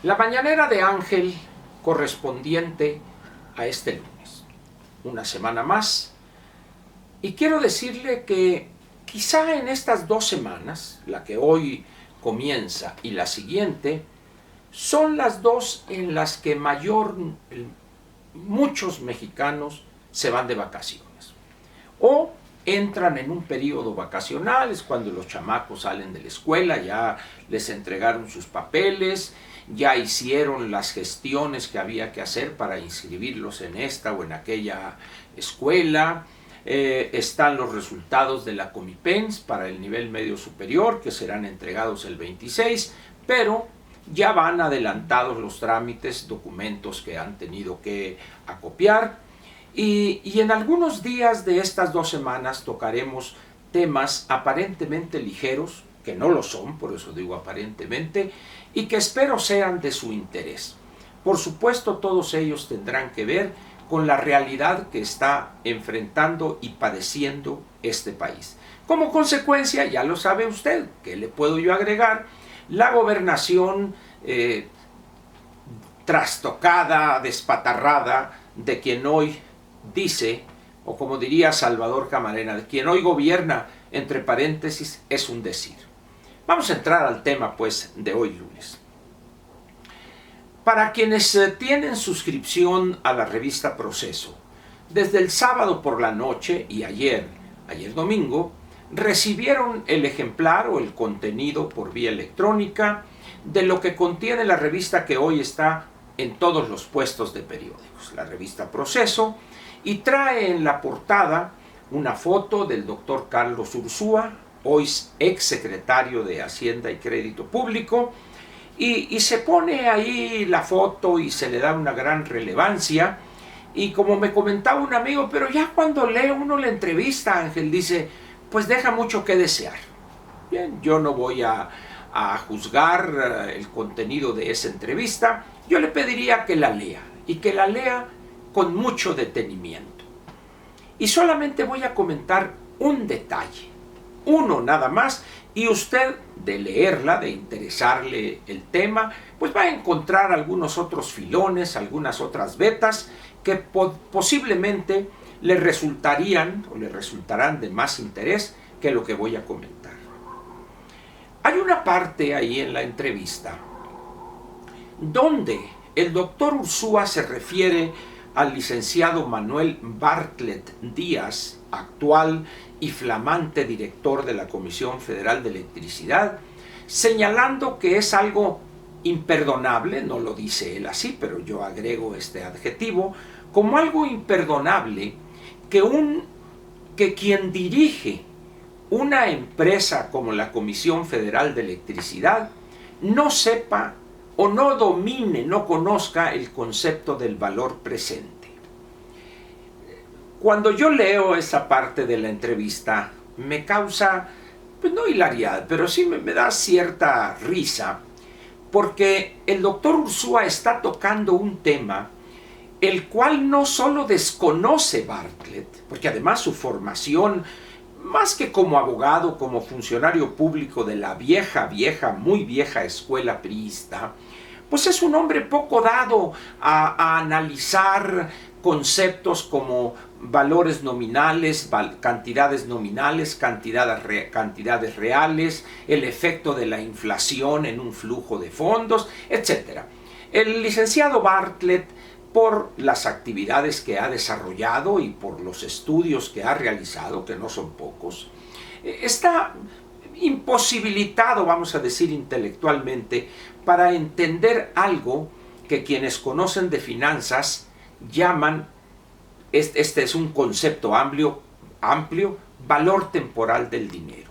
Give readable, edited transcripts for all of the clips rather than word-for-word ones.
La mañanera de Ángel correspondiente a este lunes, una semana más, y quiero decirle que quizá en estas 2 semanas, la que hoy comienza y la siguiente, son las 2 en las que muchos mexicanos se van de vacaciones o entran en un periodo vacacional. Es cuando los chamacos salen de la escuela, ya les entregaron sus papeles, ya hicieron las gestiones que había que hacer para inscribirlos en esta o en aquella escuela. Están los resultados de la Comipens para el nivel medio superior, que serán entregados el 26, pero ya van adelantados los trámites, documentos que han tenido que acopiar. Y en algunos días de estas 2 semanas tocaremos temas aparentemente ligeros, que no lo son, por eso digo aparentemente, y que espero sean de su interés. Por supuesto, todos ellos tendrán que ver con la realidad que está enfrentando y padeciendo este país. Como consecuencia, ya lo sabe usted, ¿qué le puedo yo agregar? La gobernación trastocada, despatarrada, de quien hoy dice, o como diría Salvador Camarena, de quien hoy gobierna, entre paréntesis, es un decir. Vamos a entrar al tema, pues, de hoy lunes. Para quienes tienen suscripción a la revista Proceso, desde el sábado por la noche y ayer domingo, recibieron el ejemplar o el contenido por vía electrónica de lo que contiene la revista que hoy está en todos los puestos de periódicos, la revista Proceso, y trae en la portada una foto del doctor Carlos Ursúa, hoy ex secretario de Hacienda y Crédito Público, y se pone ahí la foto y se le da una gran relevancia. Y como me comentaba un amigo, pero ya cuando lee uno la entrevista, Ángel, dice, pues deja mucho que desear. Bien, yo no voy a juzgar el contenido de esa entrevista. Yo le pediría que la lea, y que la lea con mucho detenimiento. Y solamente voy a comentar un detalle, uno nada más, y usted, de leerla, de interesarle el tema, pues va a encontrar algunos otros filones, algunas otras vetas que posiblemente le resultarían o le resultarán de más interés que lo que voy a comentar. Hay una parte ahí en la entrevista donde el doctor Ursúa se refiere al licenciado Manuel Bartlett Díaz, actual y flamante director de la Comisión Federal de Electricidad, señalando que es algo imperdonable, no lo dice él así, pero yo agrego este adjetivo, como algo imperdonable que quien dirige una empresa como la Comisión Federal de Electricidad no sepa o no domine, no conozca el concepto del valor presente. Cuando yo leo esa parte de la entrevista, me causa, pues no hilaridad, pero sí me da cierta risa, porque el doctor Ursúa está tocando un tema el cual no solo desconoce Bartlett, porque además su formación, más que como abogado, como funcionario público de la muy vieja escuela priista, pues es un hombre poco dado a analizar conceptos como valores nominales, cantidades nominales, cantidades reales, el efecto de la inflación en un flujo de fondos, etc. El licenciado Bartlett, por las actividades que ha desarrollado y por los estudios que ha realizado, que no son pocos, está imposibilitado, vamos a decir intelectualmente, para entender algo que quienes conocen de finanzas llaman, este es un concepto amplio, valor temporal del dinero.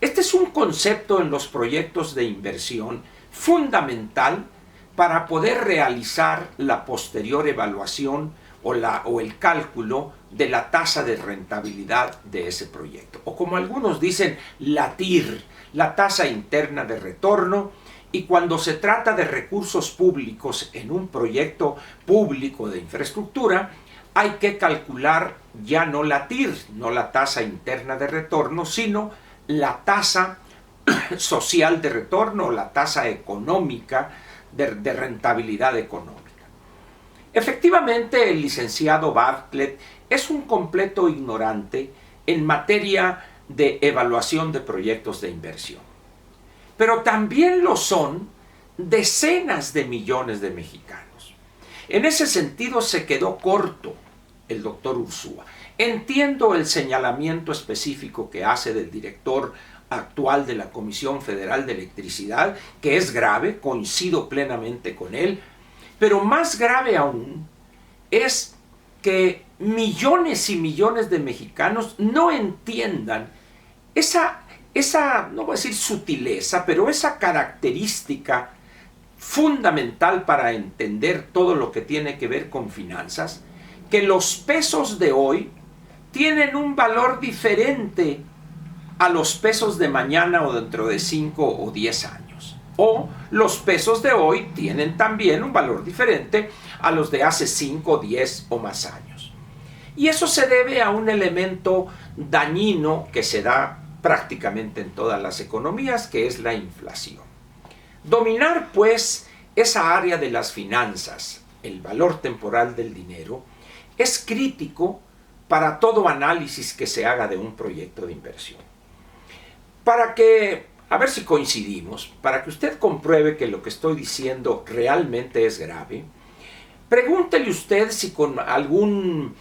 Este es un concepto en los proyectos de inversión fundamental para poder realizar la posterior evaluación o el cálculo de la tasa de rentabilidad de ese proyecto. O como algunos dicen, la TIR, la tasa interna de retorno. Y cuando se trata de recursos públicos en un proyecto público de infraestructura, hay que calcular ya no la TIR, no la tasa interna de retorno, sino la tasa social de retorno, la tasa económica de rentabilidad económica. Efectivamente, el licenciado Bartlett es un completo ignorante en materia de evaluación de proyectos de inversión. Pero también lo son decenas de millones de mexicanos. En ese sentido se quedó corto el doctor Ursúa. Entiendo el señalamiento específico que hace del director actual de la Comisión Federal de Electricidad, que es grave, coincido plenamente con él, pero más grave aún es que millones y millones de mexicanos no entiendan esa, no voy a decir sutileza, pero esa característica fundamental para entender todo lo que tiene que ver con finanzas, que los pesos de hoy tienen un valor diferente a los pesos de mañana o dentro de 5 o 10 años. O los pesos de hoy tienen también un valor diferente a los de hace 5, 10 o más años. Y eso se debe a un elemento dañino que se da prácticamente en todas las economías, que es la inflación. Dominar, pues, esa área de las finanzas, el valor temporal del dinero, es crítico para todo análisis que se haga de un proyecto de inversión. Para que, a ver si coincidimos, para que usted compruebe que lo que estoy diciendo realmente es grave, pregúntele usted si con algún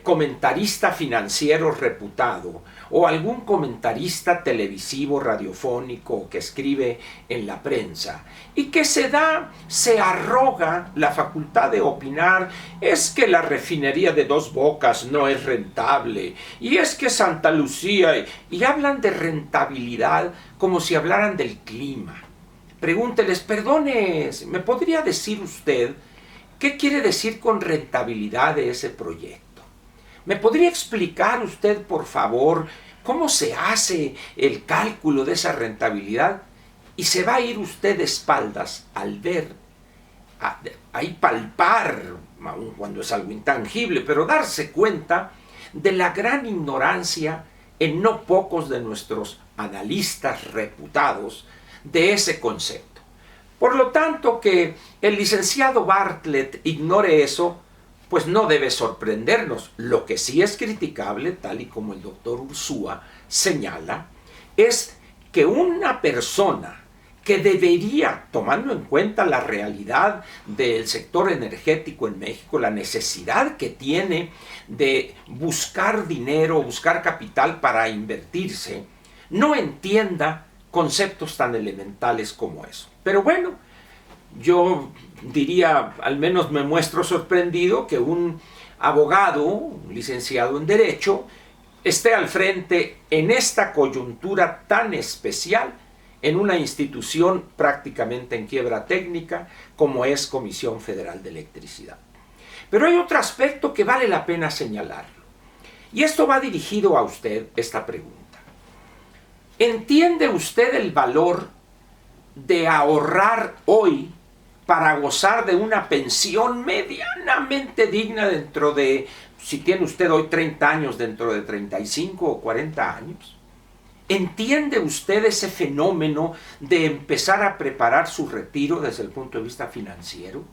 comentarista financiero reputado o algún comentarista televisivo, radiofónico que escribe en la prensa y que se arroga la facultad de opinar, es que la refinería de Dos Bocas no es rentable y es que Santa Lucía, y hablan de rentabilidad como si hablaran del clima. Pregúnteles, perdone, ¿me podría decir usted qué quiere decir con rentabilidad de ese proyecto? ¿Me podría explicar usted, por favor, cómo se hace el cálculo de esa rentabilidad? Y se va a ir usted de espaldas al ver, ahí palpar, aun cuando es algo intangible, pero darse cuenta de la gran ignorancia en no pocos de nuestros analistas reputados de ese concepto. Por lo tanto, que el licenciado Bartlett ignore eso, pues no debe sorprendernos. Lo que sí es criticable, tal y como el doctor Ursúa señala, es que una persona que debería, tomando en cuenta la realidad del sector energético en México, la necesidad que tiene de buscar dinero, buscar capital para invertirse, no entienda conceptos tan elementales como eso. Pero bueno, yo diría, al menos me muestro sorprendido que un abogado, un licenciado en Derecho, esté al frente en esta coyuntura tan especial en una institución prácticamente en quiebra técnica como es Comisión Federal de Electricidad. Pero hay otro aspecto que vale la pena señalarlo. Y esto va dirigido a usted, esta pregunta. ¿Entiende usted el valor de ahorrar hoy para gozar de una pensión medianamente digna dentro de, si tiene usted hoy 30 años, dentro de 35 o 40 años? ¿Entiende usted ese fenómeno de empezar a preparar su retiro desde el punto de vista financiero?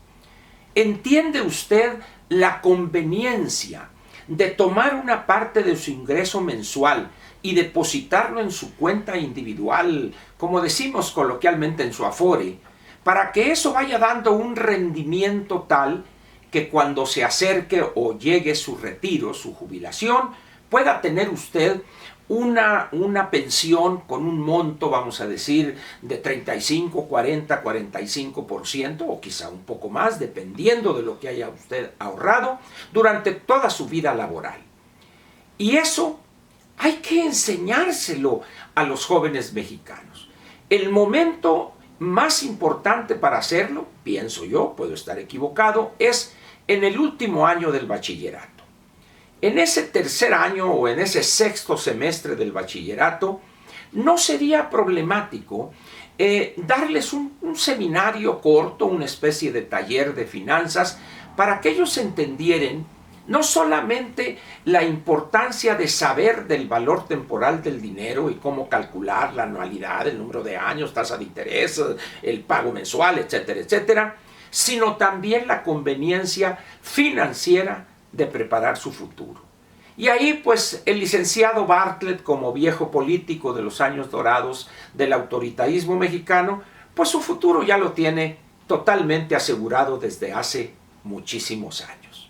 ¿Entiende usted la conveniencia de tomar una parte de su ingreso mensual y depositarlo en su cuenta individual, como decimos coloquialmente en su Afore, para que eso vaya dando un rendimiento tal que cuando se acerque o llegue su retiro, su jubilación, pueda tener usted una pensión con un monto, vamos a decir, de 35, 40, 45% o quizá un poco más, dependiendo de lo que haya usted ahorrado durante toda su vida laboral? Y eso hay que enseñárselo a los jóvenes mexicanos. El momento más importante para hacerlo, pienso yo, puedo estar equivocado, es en el último año del bachillerato. En ese tercer año o en ese sexto semestre del bachillerato, no sería problemático darles un seminario corto, una especie de taller de finanzas, para que ellos entendieran no solamente la importancia de saber del valor temporal del dinero y cómo calcular la anualidad, el número de años, tasa de interés, el pago mensual, etcétera, etcétera, sino también la conveniencia financiera de preparar su futuro. Y ahí pues el licenciado Bartlett, como viejo político de los años dorados del autoritarismo mexicano, pues su futuro ya lo tiene totalmente asegurado desde hace muchísimos años.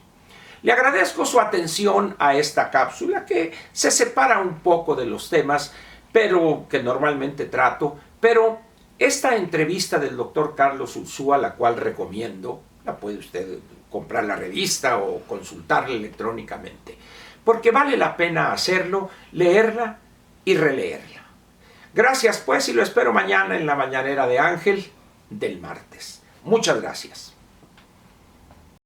Le agradezco su atención a esta cápsula que se separa un poco de los temas pero que normalmente trato, pero esta entrevista del doctor Carlos Ursúa, la cual recomiendo, la puede usted comprar la revista o consultarla electrónicamente, porque vale la pena hacerlo, leerla y releerla. Gracias pues y lo espero mañana en la Mañanera de Ángel del martes. Muchas gracias.